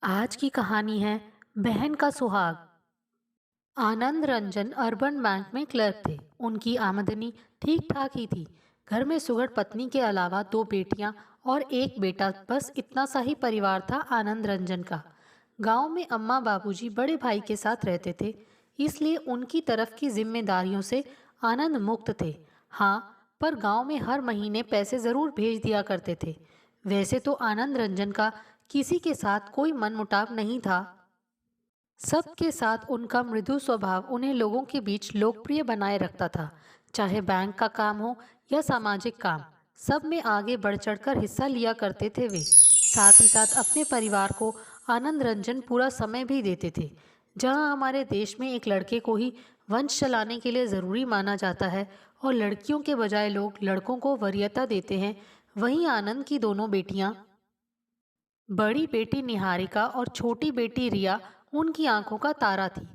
आज की कहानी है बहन का सुहाग। आनंद रंजन अर्बन बैंक में क्लर्क थे। उनकी आमदनी ठीक ठाक ही थी। घर में सुगढ़ पत्नी के अलावा दो बेटियां और एक बेटा, बस इतना सा ही परिवार था आनंद रंजन का। गांव में अम्मा बाबूजी बड़े भाई के साथ रहते थे, इसलिए उनकी तरफ की जिम्मेदारियों से आनंद मुक्त थे। हाँ, पर गांव में हर महीने पैसे जरूर भेज दिया करते थे। वैसे तो आनंद रंजन का किसी के साथ कोई मनमुटाव नहीं था। सबके साथ उनका मृदु स्वभाव उन्हें लोगों के बीच लोकप्रिय बनाए रखता था। चाहे बैंक का काम हो या सामाजिक काम, सब में आगे बढ़ चढ़कर हिस्सा लिया करते थे वे। साथ ही साथ अपने परिवार को आनंद रंजन पूरा समय भी देते थे। जहां हमारे देश में एक लड़के को ही वंश चलाने के लिए ज़रूरी माना जाता है और लड़कियों के बजाय लोग लड़कों को वरीयता देते हैं, वहीं आनंद की दोनों बेटियां, बड़ी बेटी निहारिका और छोटी बेटी रिया, उनकी आंखों का तारा थी।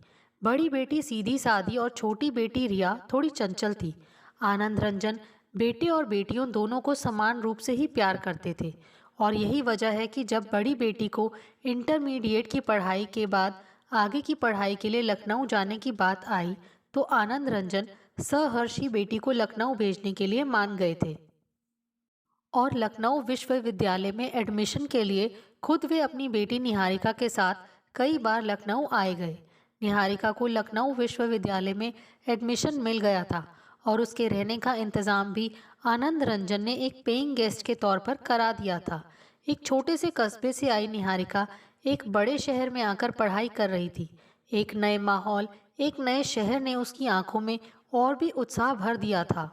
बड़ी बेटी सीधी सादी और छोटी बेटी रिया थोड़ी चंचल थी। आनंद रंजन बेटे और बेटियों दोनों को समान रूप से ही प्यार करते थे, और यही वजह है कि जब बड़ी बेटी को इंटरमीडिएट की पढ़ाई के बाद आगे की पढ़ाई के लिए लखनऊ जाने की बात आई, तो आनंद रंजन सहर्षी बेटी को लखनऊ भेजने के लिए मान गए थे। और लखनऊ विश्वविद्यालय में एडमिशन के लिए खुद वे अपनी बेटी निहारिका के साथ कई बार लखनऊ आए गए। निहारिका को लखनऊ विश्वविद्यालय में एडमिशन मिल गया था, और उसके रहने का इंतज़ाम भी आनंद रंजन ने एक पेइंग गेस्ट के तौर पर करा दिया था। एक छोटे से कस्बे से आई निहारिका एक बड़े शहर में आकर पढ़ाई कर रही थी। एक नए माहौल, एक नए शहर ने उसकी आंखों में और भी उत्साह भर दिया था।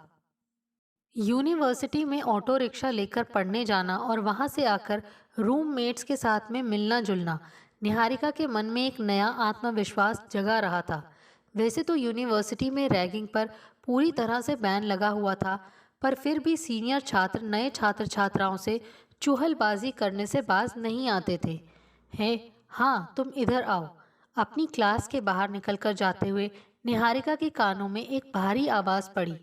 यूनिवर्सिटी में ऑटो रिक्शा लेकर पढ़ने जाना और वहां से आकर रूममेट्स के साथ में मिलना जुलना निहारिका के मन में एक नया आत्मविश्वास जगा रहा था। वैसे तो यूनिवर्सिटी में रैगिंग पर पूरी तरह से बैन लगा हुआ था, पर फिर भी सीनियर छात्र नए छात्र छात्राओं से चुहलबाजी करने से बाज नहीं आते थे। है, हाँ, तुम इधर आओ। अपनी क्लास के बाहर निकलकर जाते हुए निहारिका के कानों में एक भारी आवाज पड़ी।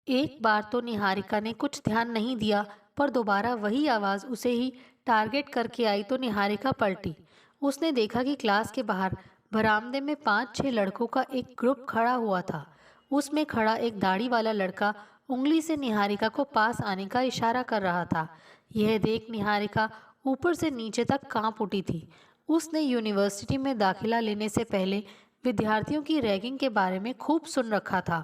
एक बार तो निहारिका ने कुछ ध्यान नहीं दिया, पर दोबारा वही आवाज उसे ही टारगेट करके आई तो निहारिका पलटी। उसने देखा कि क्लास के बाहर बरामदे में 5-6 लड़कों का एक ग्रुप खड़ा हुआ था। उसमें खड़ा एक दाढ़ी वाला लड़का उंगली से निहारिका को पास आने का इशारा कर रहा था। यह देख निहारिका ऊपर से नीचे तक कांप उठी थी। उसने यूनिवर्सिटी में दाखिला लेने से पहले विद्यार्थियों की रैगिंग के बारे में खूब सुन रखा था।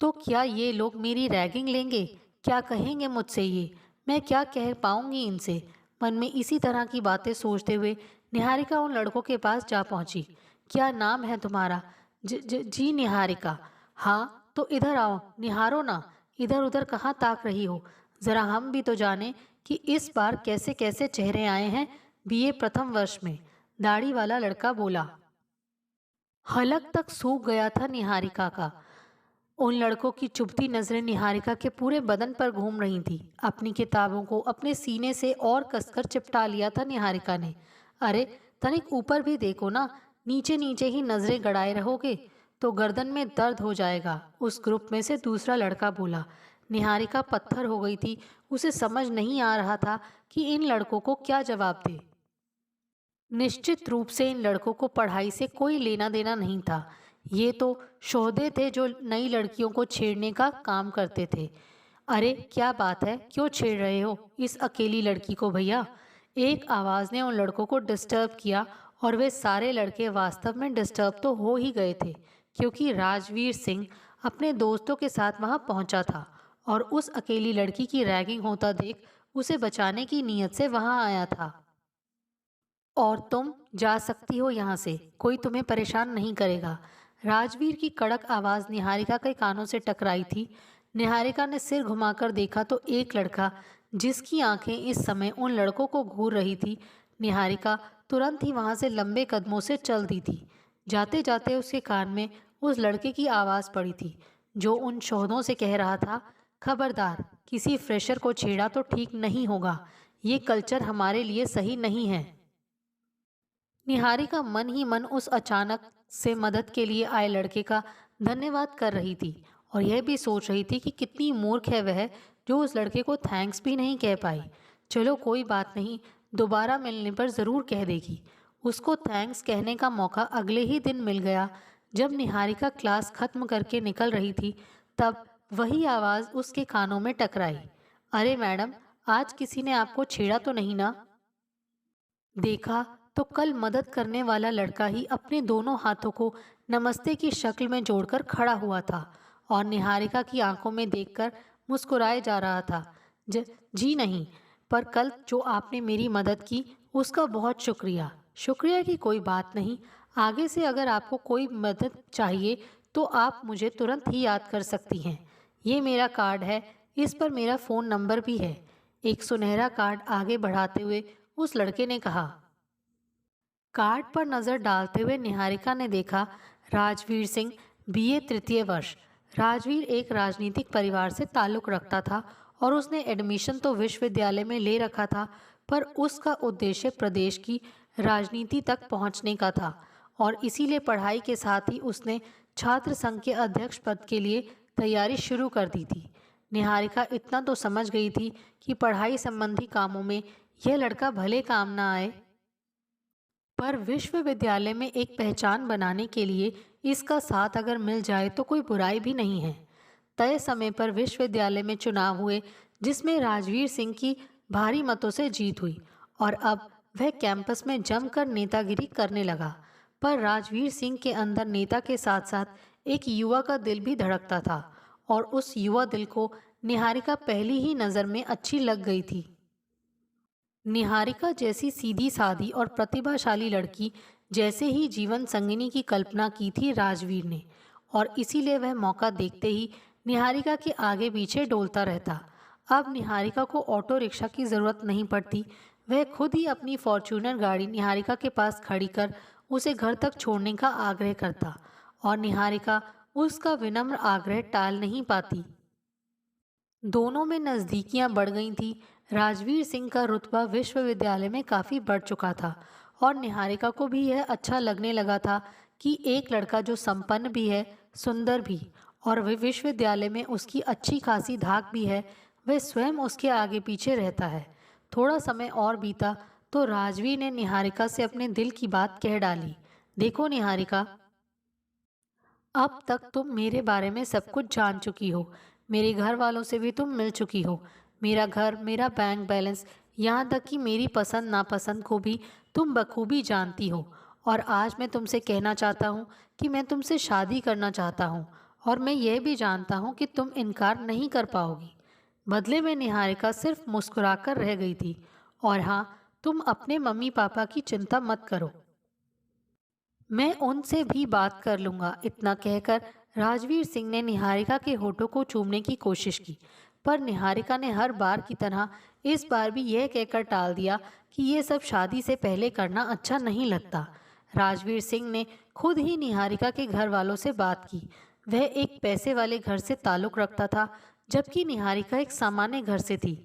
तो क्या ये लोग मेरी रैगिंग लेंगे? क्या कहेंगे मुझसे ये? मैं क्या कह पाऊंगी इनसे? मन में इसी तरह की बातें सोचते हुए निहारिका उन लड़कों के पास जा पहुंची। क्या नाम है तुम्हारा? जी निहारिका। हाँ, तो इधर आओ, निहारो ना। इधर उधर कहाँ ताक रही हो? जरा हम भी तो जाने कि इस बार कैसे कैसे चेहरे आए हैं बीए प्रथम वर्ष में। दाढ़ी वाला लड़का बोला। हलक तक सूख गया था निहारिका का। उन लड़कों की चुभती नजरें निहारिका के पूरे बदन पर घूम रही थी। अपनी किताबों को अपने सीने से और कसकर चिपटा लिया था निहारिका ने। अरे, तनिक ऊपर भी देखो ना। नीचे नीचे ही नजरें गड़ाए रहोगे तो गर्दन में दर्द हो जाएगा, उस ग्रुप में से दूसरा लड़का बोला। निहारिका पत्थर हो गई थी। उसे समझ नहीं आ रहा था कि इन लड़कों को क्या जवाब दे। निश्चित रूप से इन लड़कों को पढ़ाई से कोई लेना देना नहीं था। ये तो शोधे थे जो नई लड़कियों को छेड़ने का काम करते थे। अरे क्या बात है, क्यों छेड़ रहे हो इस अकेली लड़की को भैया? एक आवाज़ ने उन लड़कों को डिस्टर्ब किया, और वे सारे लड़के वास्तव में डिस्टर्ब तो हो ही गए थे, क्योंकि राजवीर सिंह अपने दोस्तों के साथ वहां पहुंचा था और उस अकेली लड़की की रैगिंग होता देख उसे बचाने की नीयत से वहां आया था। और तुम जा सकती हो यहाँ से, कोई तुम्हें परेशान नहीं करेगा। राजवीर की कड़क आवाज निहारिका के कानों से टकराई थी। निहारिका ने सिर घुमाकर देखा तो एक लड़का, जिसकी आंखें इस समय उन लड़कों को घूर रही थी। निहारिका तुरंत ही वहां से लंबे कदमों से चल दी थी। जाते जाते उसके कान में उस लड़के की आवाज पड़ी थी, जो उन शोधों से कह रहा था, खबरदार, किसी फ्रेशर को छेड़ा तो ठीक नहीं होगा। ये कल्चर हमारे लिए सही नहीं है। निहारिका मन ही मन उस अचानक से मदद के लिए आए लड़के का धन्यवाद कर रही थी, और यह भी सोच रही थी कि कितनी मूर्ख है वह, जो उस लड़के को थैंक्स भी नहीं कह पाई। चलो कोई बात नहीं, दोबारा मिलने पर ज़रूर कह देगी। उसको थैंक्स कहने का मौका अगले ही दिन मिल गया। जब निहारिका क्लास खत्म करके निकल रही थी, तब वही आवाज़ उसके कानों में टकराई। अरे मैडम, आज किसी ने आपको छेड़ा तो नहीं ना? देखा तो कल मदद करने वाला लड़का ही अपने दोनों हाथों को नमस्ते की शक्ल में जोड़कर खड़ा हुआ था और निहारिका की आंखों में देखकर मुस्कुराए जा रहा था। जी नहीं, पर कल जो आपने मेरी मदद की उसका बहुत शुक्रिया। शुक्रिया की कोई बात नहीं। आगे से अगर आपको कोई मदद चाहिए तो आप मुझे तुरंत ही याद कर सकती हैं। ये मेरा कार्ड है, इस पर मेरा फ़ोन नंबर भी है। एक सुनहरा कार्ड आगे बढ़ाते हुए उस लड़के ने कहा। कार्ड पर नजर डालते हुए निहारिका ने देखा, राजवीर सिंह, बीए तृतीय वर्ष। राजवीर एक राजनीतिक परिवार से ताल्लुक रखता था और उसने एडमिशन तो विश्वविद्यालय में ले रखा था, पर उसका उद्देश्य प्रदेश की राजनीति तक पहुंचने का था और इसीलिए पढ़ाई के साथ ही उसने छात्र संघ के अध्यक्ष पद के लिए तैयारी शुरू कर दी थी। निहारिका इतना तो समझ गई थी कि पढ़ाई संबंधी कामों में यह लड़का भले काम ना आए, पर विश्वविद्यालय में एक पहचान बनाने के लिए इसका साथ अगर मिल जाए तो कोई बुराई भी नहीं है। तय समय पर विश्वविद्यालय में चुनाव हुए, जिसमें राजवीर सिंह की भारी मतों से जीत हुई और अब वह कैंपस में जमकर नेतागिरी करने लगा। पर राजवीर सिंह के अंदर नेता के साथ साथ एक युवा का दिल भी धड़कता था और उस युवा दिल को निहारिका पहली ही नज़र में अच्छी लग गई थी। निहारिका जैसी सीधी सादी और प्रतिभाशाली लड़की जैसे ही जीवन संगिनी की कल्पना की थी राजवीर ने, और इसीलिए वह मौका देखते ही निहारिका के आगे पीछे डोलता रहता। अब निहारिका को ऑटो रिक्शा की ज़रूरत नहीं पड़ती। वह खुद ही अपनी फॉर्च्यूनर गाड़ी निहारिका के पास खड़ी कर उसे घर तक छोड़ने का आग्रह करता और निहारिका उसका विनम्र आग्रह टाल नहीं पाती। दोनों में नज़दीकियां बढ़ गई थीं। राजवीर सिंह का रुतबा विश्वविद्यालय में काफ़ी बढ़ चुका था और निहारिका को भी यह अच्छा लगने लगा था कि एक लड़का जो संपन्न भी है, सुंदर भी, और वह विश्वविद्यालय में उसकी अच्छी खासी धाक भी है, वह स्वयं उसके आगे पीछे रहता है। थोड़ा समय और बीता तो राजवीर ने निहारिका से अपने दिल की बात कह डाली। देखो निहारिका, अब तक तुम मेरे बारे में सब कुछ जान चुकी हो। मेरे घर वालों से भी तुम मिल चुकी हो। मेरा घर, मेरा बैंक बैलेंस, यहाँ तक कि मेरी पसंद नापसंद को भी तुम बखूबी जानती हो। और आज मैं तुमसे कहना चाहता हूँ कि मैं तुमसे शादी करना चाहता हूँ और मैं यह भी जानता हूँ कि तुम इनकार नहीं कर पाओगी। बदले में निहारिका सिर्फ मुस्कुराकर रह गई थी। और हाँ, तुम अपने मम्मी पापा की चिंता मत करो, मैं उनसे भी बात कर लूँगा। इतना कहकर राजवीर सिंह ने निहारिका के होठों को चूमने की कोशिश की, पर निहारिका ने हर बार की तरह इस बार भी यह कहकर टाल दिया कि ये सब शादी से पहले करना अच्छा नहीं लगता। राजवीर सिंह ने खुद ही निहारिका के घर वालों से बात की। वह एक पैसे वाले घर से ताल्लुक़ रखता था, जबकि निहारिका एक सामान्य घर से थी।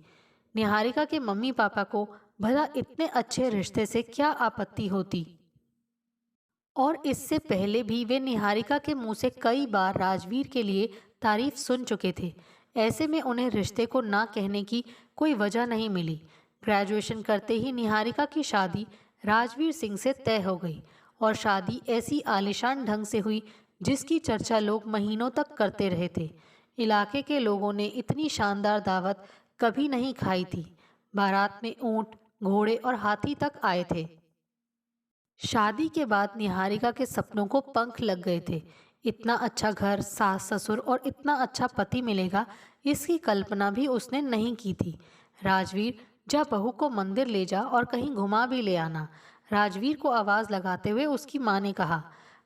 निहारिका के मम्मी पापा को भला इतने अच्छे रिश्ते से क्या आपत्ति होती, और इससे पहले भी वे निहारिका के मुंह से कई बार राजवीर के लिए तारीफ सुन चुके थे। ऐसे में उन्हें रिश्ते को ना कहने की कोई वजह नहीं मिली। ग्रेजुएशन करते ही निहारिका की शादी राजवीर सिंह से तय हो गई और शादी ऐसी आलीशान ढंग से हुई जिसकी चर्चा लोग महीनों तक करते रहे थे। इलाके के लोगों ने इतनी शानदार दावत कभी नहीं खाई थी। बारात में ऊंट, घोड़े और हाथी तक आए थे। शादी के बाद निहारिका के सपनों को पंख लग गए थे। इतना अच्छा घर, सास ससुर और इतना अच्छा पति मिलेगा, इसकी कल्पना भी उसने नहीं की थी। राजवीर, जा बहू को मंदिर ले जा और कहीं घुमा भी ले आना, राजवीर को आवाज़ लगाते हुए उसकी माँ ने कहा।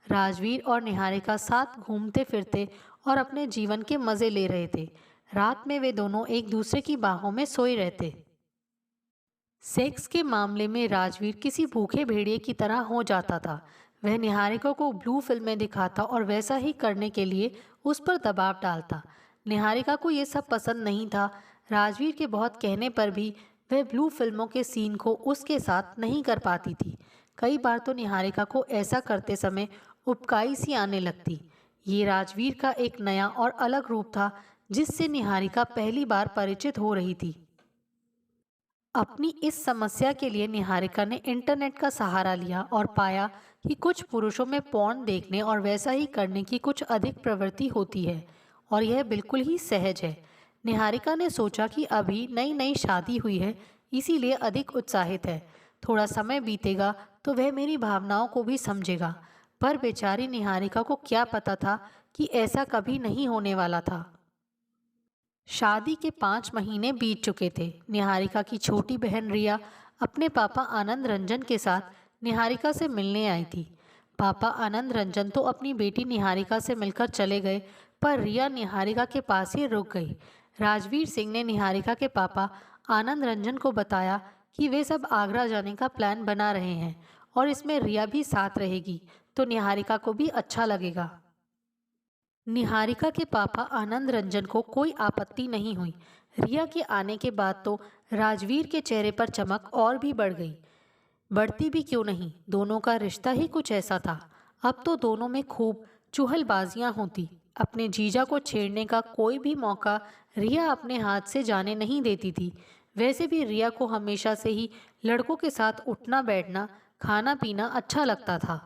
राजवीर और निहारिका साथ घूमते फिरते और अपने जीवन के मज़े ले रहे थे। रात में वे दोनों एक दूसरे की बाहों में सोए रहते। सेक्स के मामले में राजवीर किसी भूखे भेड़िए की तरह हो जाता था। वह निहारिका को ब्लू फिल्में दिखाता और वैसा ही करने के लिए उस पर दबाव डालता। निहारिका को ये सब पसंद नहीं था। राजवीर के बहुत कहने पर भी वह ब्लू फिल्मों के सीन को उसके साथ नहीं कर पाती थी। कई बार तो निहारिका को ऐसा करते समय उबकाई सी आने लगती। ये राजवीर का एक नया और अलग रूप था जिससे निहारिका पहली बार परिचित हो रही थी। अपनी इस समस्या के लिए निहारिका ने इंटरनेट का सहारा लिया और पाया कि कुछ पुरुषों में पॉर्न देखने और वैसा ही करने की कुछ अधिक प्रवृत्ति होती है और यह बिल्कुल ही सहज है। निहारिका ने सोचा कि अभी नई नई शादी हुई है, इसीलिए अधिक उत्साहित है। थोड़ा समय बीतेगा तो वह मेरी भावनाओं को भी समझेगा। पर बेचारी निहारिका को क्या पता था कि ऐसा कभी नहीं होने वाला था। शादी के 5 महीने बीत चुके थे। निहारिका की छोटी बहन रिया अपने पापा आनंद रंजन के साथ निहारिका से मिलने आई थी। पापा आनंद रंजन तो अपनी बेटी निहारिका से मिलकर चले गए, पर रिया निहारिका के पास ही रुक गई। राजवीर सिंह ने निहारिका के पापा आनंद रंजन को बताया कि वे सब आगरा जाने का प्लान बना रहे हैं और इसमें रिया भी साथ रहेगी, तो निहारिका को भी अच्छा लगेगा। निहारिका के पापा आनंद रंजन को कोई आपत्ति नहीं हुई। रिया के आने के बाद तो राजवीर के चेहरे पर चमक और भी बढ़ गई। बढ़ती भी क्यों नहीं, दोनों का रिश्ता ही कुछ ऐसा था। अब तो दोनों में खूब चुहलबाजियां होती। अपने जीजा को छेड़ने का कोई भी मौका रिया अपने हाथ से जाने नहीं देती थी। वैसे भी रिया को हमेशा से ही लड़कों के साथ उठना बैठना, खाना पीना अच्छा लगता था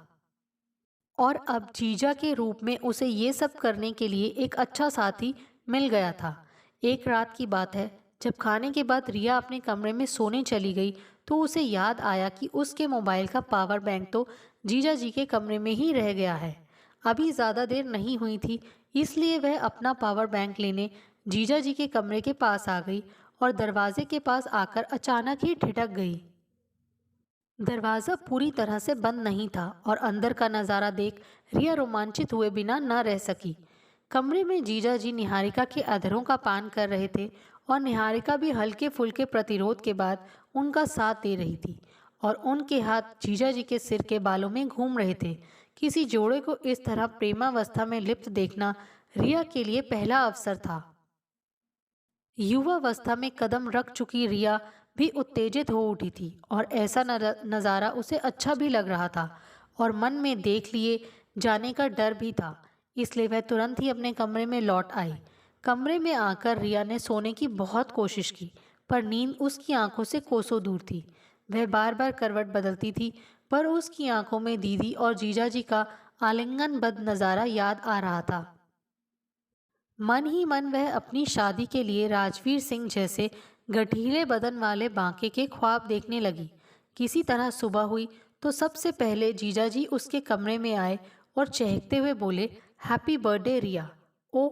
और अब जीजा के रूप में उसे ये सब करने के लिए एक अच्छा साथी मिल गया था। एक रात की बात है, जब खाने के बाद रिया अपने कमरे में सोने चली गई तो उसे याद आया कि उसके मोबाइल का पावर बैंक तो जीजा जी के कमरे में ही रह गया है। अभी ज़्यादा देर नहीं हुई थी, इसलिए वह अपना पावर बैंक लेने जीजा जी के कमरे के पास आ गई और दरवाजे के पास आकर अचानक ही ठिठक गई। दरवाज़ा पूरी तरह से बंद नहीं था और अंदर का नज़ारा देख रिया रोमांचित हुए बिना न रह सकी। कमरे में जीजा जी निहारिका के अधरों का पान कर रहे थे और निहारिका भी हल्के फुल्के प्रतिरोध के बाद उनका साथ दे रही थी और उनके हाथ जीजा जी के सिर के बालों में घूम रहे थे। किसी जोड़े को इस तरह प्रेमावस्था में लिप्त देखना रिया के लिए पहला अवसर था। युवावस्था में कदम रख चुकी रिया भी उत्तेजित हो उठी थी और ऐसा नज़ारा उसे अच्छा भी लग रहा था और मन में देख लिए जाने का डर भी था। इसलिए वह तुरंत ही अपने कमरे में लौट आई। कमरे में आकर रिया ने सोने की बहुत कोशिश की, पर नींद उसकी आंखों से कोसों दूर थी। वह बार बार करवट बदलती थी, पर उसकी आंखों में दीदी और जीजाजी का आलिंगनबद्ध नज़ारा याद आ रहा था। मन ही मन वह अपनी शादी के लिए राजवीर सिंह जैसे गठीले बदन वाले बांके के ख्वाब देखने लगी। किसी तरह सुबह हुई तो सबसे पहले जीजाजी उसके कमरे में आए और चहकते हुए बोले, हैप्पी बर्थडे रिया। ओ,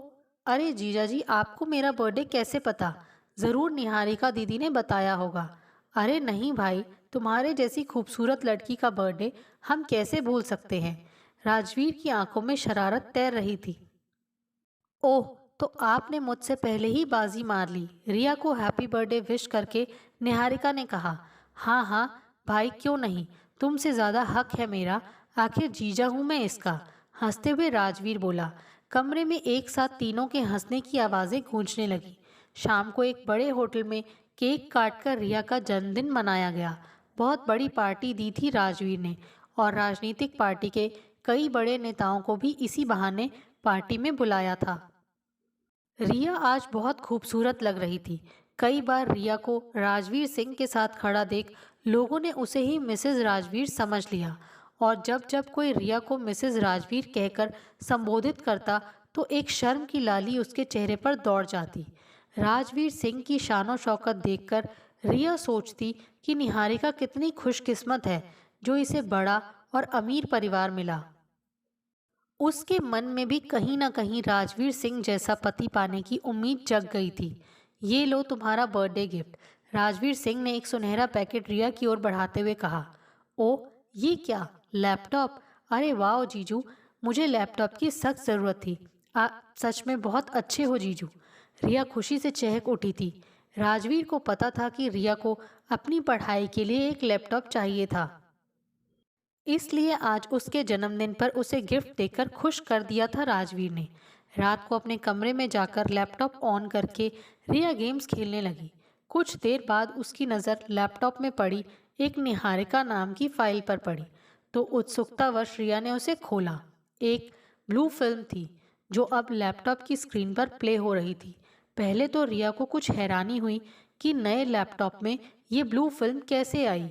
अरे जीजाजी, आपको मेरा बर्थडे कैसे पता? ज़रूर निहारिका दीदी ने बताया होगा। अरे नहीं भाई, तुम्हारे जैसी खूबसूरत लड़की का बर्थडे हम कैसे भूल सकते हैं? राजवीर की आंखों में शरारत तैर रही थी। ओह, तो आपने मुझसे पहले ही बाजी मार ली, रिया को हैप्पी बर्थडे विश करके निहारिका ने कहा। हाँ हाँ भाई, क्यों नहीं, तुमसे ज़्यादा हक है मेरा, आखिर जीजा हूँ मैं इसका, हंसते हुए राजवीर बोला। कमरे में एक साथ तीनों के हंसने की आवाज़ें गूंजने लगी। शाम को एक बड़े होटल में केक काटकर रिया का जन्मदिन मनाया गया। बहुत बड़ी पार्टी दी थी राजवीर ने और राजनीतिक पार्टी के कई बड़े नेताओं को भी इसी बहाने पार्टी में बुलाया था। रिया आज बहुत खूबसूरत लग रही थी। कई बार रिया को राजवीर सिंह के साथ खड़ा देख लोगों ने उसे ही मिसेज राजवीर समझ लिया और जब जब कोई रिया को मिसेज राजवीर कहकर संबोधित करता तो एक शर्म की लाली उसके चेहरे पर दौड़ जाती। राजवीर सिंह की शानो शौकत देखकर रिया सोचती कि निहारिका कितनी खुशकिस्मत है जो इसे बड़ा और अमीर परिवार मिला। उसके मन में भी कहीं ना कहीं राजवीर सिंह जैसा पति पाने की उम्मीद जग गई थी। ये लो तुम्हारा बर्थडे गिफ्ट। राजवीर सिंह ने एक सुनहरा पैकेट रिया की ओर बढ़ाते हुए कहा। ओ, ये क्या, लैपटॉप? अरे वाह जीजू, मुझे लैपटॉप की सख्त ज़रूरत थी। सच में बहुत अच्छे हो जीजू। रिया खुशी से चहक उठी थी। राजवीर को पता था कि रिया को अपनी पढ़ाई के लिए एक लैपटॉप चाहिए था, इसलिए आज उसके जन्मदिन पर उसे गिफ्ट देकर खुश कर दिया था राजवीर ने। रात को अपने कमरे में जाकर लैपटॉप ऑन करके रिया गेम्स खेलने लगी। कुछ देर बाद उसकी नज़र लैपटॉप में पड़ी एक निहारिका नाम की फाइल पर पड़ी तो उत्सुकतावश रिया ने उसे खोला। एक ब्लू फिल्म थी जो अब लैपटॉप की स्क्रीन पर प्ले हो रही थी। पहले तो रिया को कुछ हैरानी हुई कि नए लैपटॉप में ये ब्लू फिल्म कैसे आई?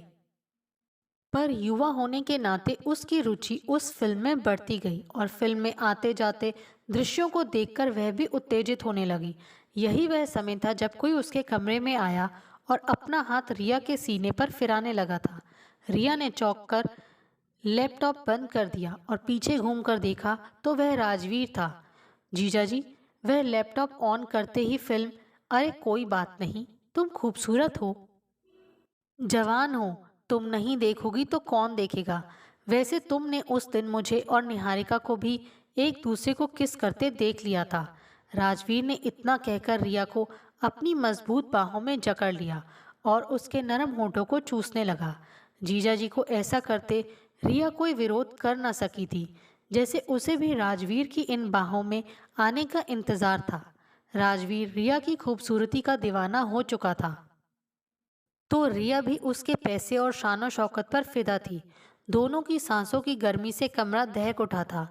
पर युवा होने के नाते उसकी रुचि उस फिल्म में बढ़ती गई और फिल्म में आते जाते दृश्यों को देखकर वह भी उत्तेजित होने लगी। यही वह समय था जब कोई उसके कमरे में आया और अपना हाथ रिया के सीने पर फिराने लगा था। रिया ने चौंक कर लैपटॉप बंद कर दिया और पीछे घूमकर देखा तो वह राजवीर था। जीजा जी, वह लैपटॉप ऑन करते ही फिल्म, अरे कोई बात नहीं, तुम खूबसूरत हो, जवान हो, तुम नहीं देखोगी तो कौन देखेगा। वैसे तुमने उस दिन मुझे और निहारिका को भी एक दूसरे को किस करते देख लिया था। राजवीर ने इतना कहकर रिया को अपनी मजबूत बाहों में जकड़ लिया और उसके नरम होठों को चूसने लगा। जीजा जी को ऐसा करते रिया कोई विरोध कर न सकी थी, जैसे उसे भी राजवीर की इन बाहों में आने का इंतजार था। राजवीर रिया की खूबसूरती का दीवाना हो चुका था, तो रिया भी उसके पैसे और शान शौकत पर फिदा थी। दोनों की सांसों की गर्मी से कमरा दहक उठा था।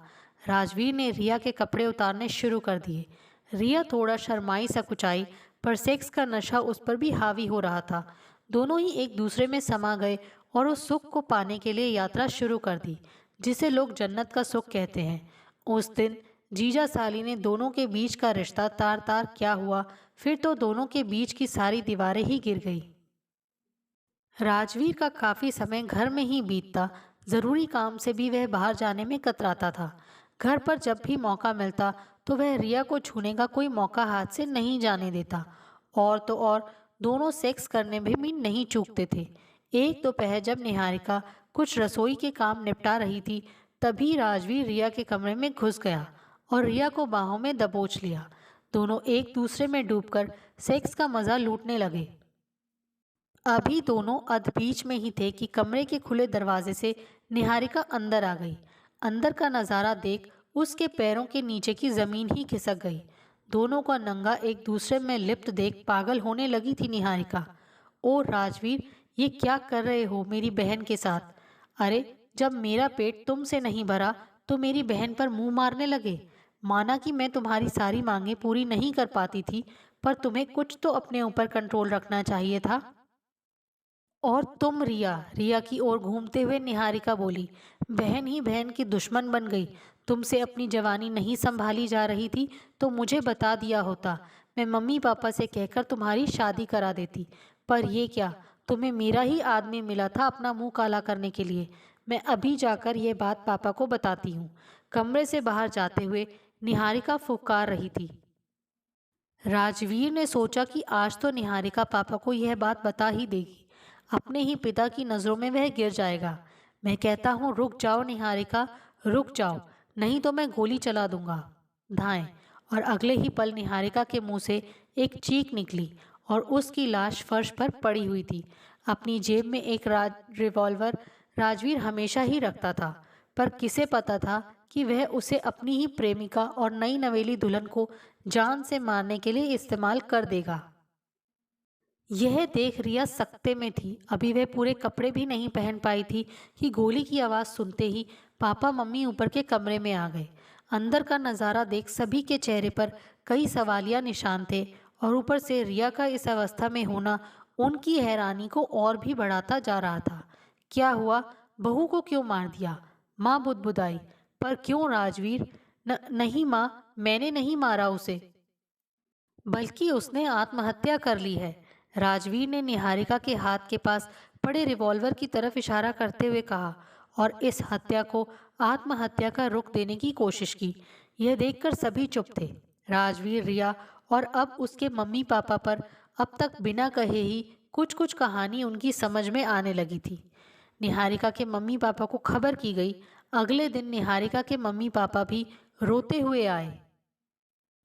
राजवीर ने रिया के कपड़े उतारने शुरू कर दिए। रिया थोड़ा शर्माई सकुचाई, पर सेक्स का नशा उस पर भी हावी हो रहा था। दोनों ही एक दूसरे में समा गए और उस सुख को पाने के लिए यात्रा शुरू कर दी, जिसे लोग जन्नत का सुख कहते हैं। उस दिन जीजा साली ने दोनों के बीच का रिश्ता तार तार क्या हुआ, फिर तो दोनों के बीच की सारी दीवारें ही गिर गई। राजवीर का काफी समय घर में ही बीतता। जरूरी काम से भी वह बाहर जाने में कतराता था। घर पर जब भी मौका मिलता तो वह रिया को छूने का कोई मौका हाथ से नहीं जाने देता। और तो और, दोनों सेक्स करने में भी नहीं चूकते थे। एक दोपहर जब निहारिका कुछ रसोई के काम निपटा रही थी, तभी राजवीर रिया के कमरे में घुस गया और रिया को बाहों में दबोच लिया। दोनों एक दूसरे में डूबकर सेक्स का मजा लूटने लगे। अभी दोनों अधबीच में ही थे कि कमरे के खुले दरवाजे से निहारिका अंदर आ गई। अंदर का नज़ारा देख उसके पैरों के नीचे की जमीन ही खिसक गई। दोनों का नंगा एक दूसरे में लिप्त देख पागल होने लगी थी निहारिका। ओ राजवीर, ये क्या कर रहे हो मेरी बहन के साथ? अरे, जब मेरा पेट तुमसे नहीं भरा तो मेरी बहन पर मुंह मारने लगे। माना कि मैं तुम्हारी सारी मांगे पूरी नहीं कर पाती थी, पर तुम्हें कुछ तो अपने ऊपर कंट्रोल रखना चाहिए था। और तुम रिया, रिया की ओर घूमते हुए निहारिका बोली, बहन ही बहन की दुश्मन बन गई। तुमसे अपनी जवानी नहीं संभाली जा रही थी तो मुझे बता दिया होता। मैं मम्मी पापा से कहकर तुम्हारी शादी करा देती। पर ये क्या, तुम्हें मेरा ही आदमी मिला था अपना मुंह काला करने के लिए। मैं अभी जाकर यह बात पापा को बताती हूँ। कमरे से बाहर जाते हुए निहारिका फुफकार रही थी। राजवीर ने सोचा कि आज तो निहारिका पापा को यह बात बता ही देगी। अपने ही पिता की नज़रों में वह गिर जाएगा। मैं कहता हूँ रुक जाओ निहारिका, रुक जाओ, नहीं तो मैं गोली चला दूंगा। धाएं। और अगले ही पल निहारिका के मुंह से एक चीख निकली और उसकी लाश फर्श पर पड़ी हुई थी। अपनी जेब में एक रिवॉल्वर राजवीर हमेशा ही रखता था, पर किसे पता था कि वह उसे अपनी ही प्रेमिका और नई नवेली दुल्हन को जान से मारने के लिए इस्तेमाल कर देगा। यह देख रिया सकते में थी। अभी वह पूरे कपड़े भी नहीं पहन पाई थी कि गोली की आवाज़ सुनते ही पापा मम्मी ऊपर के कमरे में आ गए। अंदर का नज़ारा देख सभी के चेहरे पर कई सवालिया निशान थे और ऊपर से रिया का इस अवस्था में होना उनकी हैरानी को और भी बढ़ाता जा रहा था। क्या हुआ? बहू को क्यों मार दिया? माँ बुदबुदाई। पर क्यों राजवीर? नहीं माँ, मैंने नहीं मारा उसे, बल्कि उसने आत्महत्या कर ली है। राजवीर ने निहारिका के हाथ के पास पड़े रिवॉल्वर की तरफ इशारा करते हुए कहा और इस हत्या को आत्महत्या का रुख देने की कोशिश की। यह देखकर सभी चुप थे। राजवीर, रिया और अब उसके मम्मी पापा पर अब तक बिना कहे ही कुछ कुछ कहानी उनकी समझ में आने लगी थी। निहारिका के मम्मी पापा को खबर की गई। अगले दिन निहारिका के मम्मी पापा भी रोते हुए आए,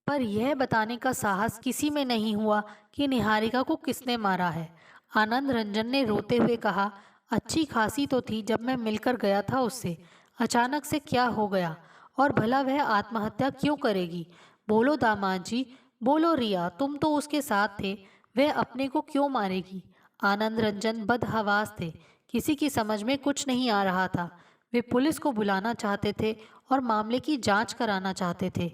पर यह बताने का साहस किसी में नहीं हुआ कि निहारिका को किसने मारा है। आनंद रंजन ने रोते हुए कहा, अच्छी खासी तो थी जब मैं मिलकर गया था उससे, अचानक से क्या हो गया? और भला वह आत्महत्या क्यों करेगी? बोलो दामाद जी, बोलो रिया, तुम तो उसके साथ थे, वह अपने को क्यों मारेगी? आनंद रंजन बदहवास थे। किसी की समझ में कुछ नहीं आ रहा था। वे पुलिस को बुलाना चाहते थे और मामले की जांच कराना चाहते थे।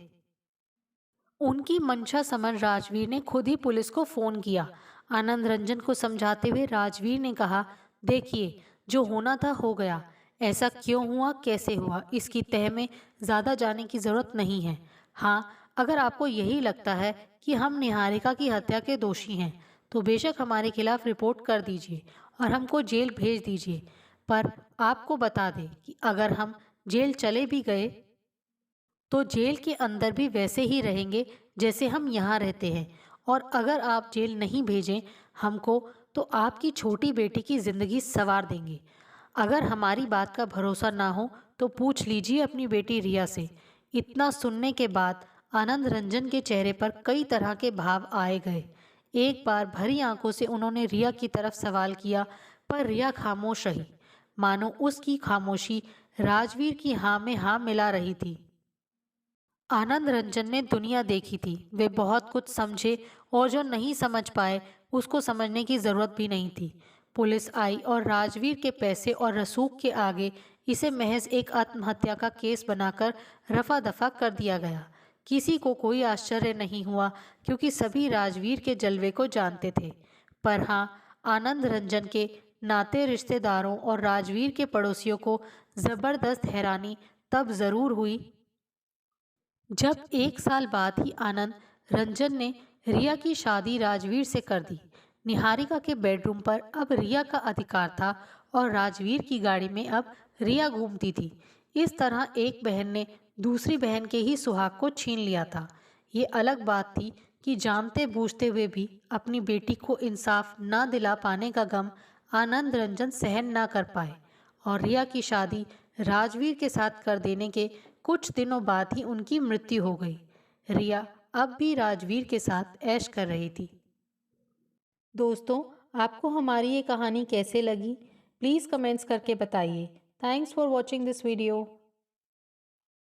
उनकी मंशा समझ राजवीर ने खुद ही पुलिस को फोन किया। आनंद रंजन को समझाते हुए राजवीर ने कहा, देखिए, जो होना था हो गया। ऐसा क्यों हुआ, कैसे हुआ, इसकी तह में ज़्यादा जाने की ज़रूरत नहीं है। हाँ, अगर आपको यही लगता है कि हम निहारिका की हत्या के दोषी हैं, तो बेशक हमारे खिलाफ रिपोर्ट कर दीजिए और हमको जेल भेज दीजिए। पर आपको बता दें कि अगर हम जेल चले भी गए तो जेल के अंदर भी वैसे ही रहेंगे जैसे हम यहाँ रहते हैं। और अगर आप जेल नहीं भेजें हमको, तो आपकी छोटी बेटी की ज़िंदगी संवार देंगे। अगर हमारी बात का भरोसा ना हो तो पूछ लीजिए अपनी बेटी रिया से। इतना सुनने के बाद आनंद रंजन के चेहरे पर कई तरह के भाव आए गए। एक बार भरी आंखों से उन्होंने रिया की तरफ सवाल किया, पर रिया खामोश रही, मानो उसकी खामोशी राजवीर की हाँ में हाँ मिला रही थी। आनंद रंजन ने दुनिया देखी थी, वे बहुत कुछ समझे, और जो नहीं समझ पाए उसको समझने की जरूरत भी नहीं थी। पुलिस आई और राजवीर के पैसे और रसूख के आगे इसे महज एक आत्महत्या का केस बनाकर रफा दफा कर दिया गया। किसी को कोई आश्चर्य नहीं हुआ, क्योंकि सभी राजवीर के जलवे को जानते थे। पर हाँ, आनंद रंजन के नाते रिश्तेदारों और राजवीर के पड़ोसियों को जबरदस्त हैरानी तब जरूर हुई जब एक साल बाद ही आनंद रंजन ने रिया की शादी राजवीर से कर दी। निहारिका के बेडरूम पर अब रिया का अधिकार था और राजवीर की गाड़ी में अब रिया घूमती थी। इस तरह एक बहन ने दूसरी बहन के ही सुहाग को छीन लिया था। ये अलग बात थी कि जानते बूझते हुए भी अपनी बेटी को इंसाफ ना दिला पाने का गम आनंद रंजन सहन ना कर पाए, और रिया की शादी राजवीर के साथ कर देने के कुछ दिनों बाद ही उनकी मृत्यु हो गई। रिया अब भी राजवीर के साथ ऐश कर रही थी। दोस्तों, आपको हमारी ये कहानी कैसे लगी? प्लीज़ कमेंट्स करके बताइए। Thanks for watching this video.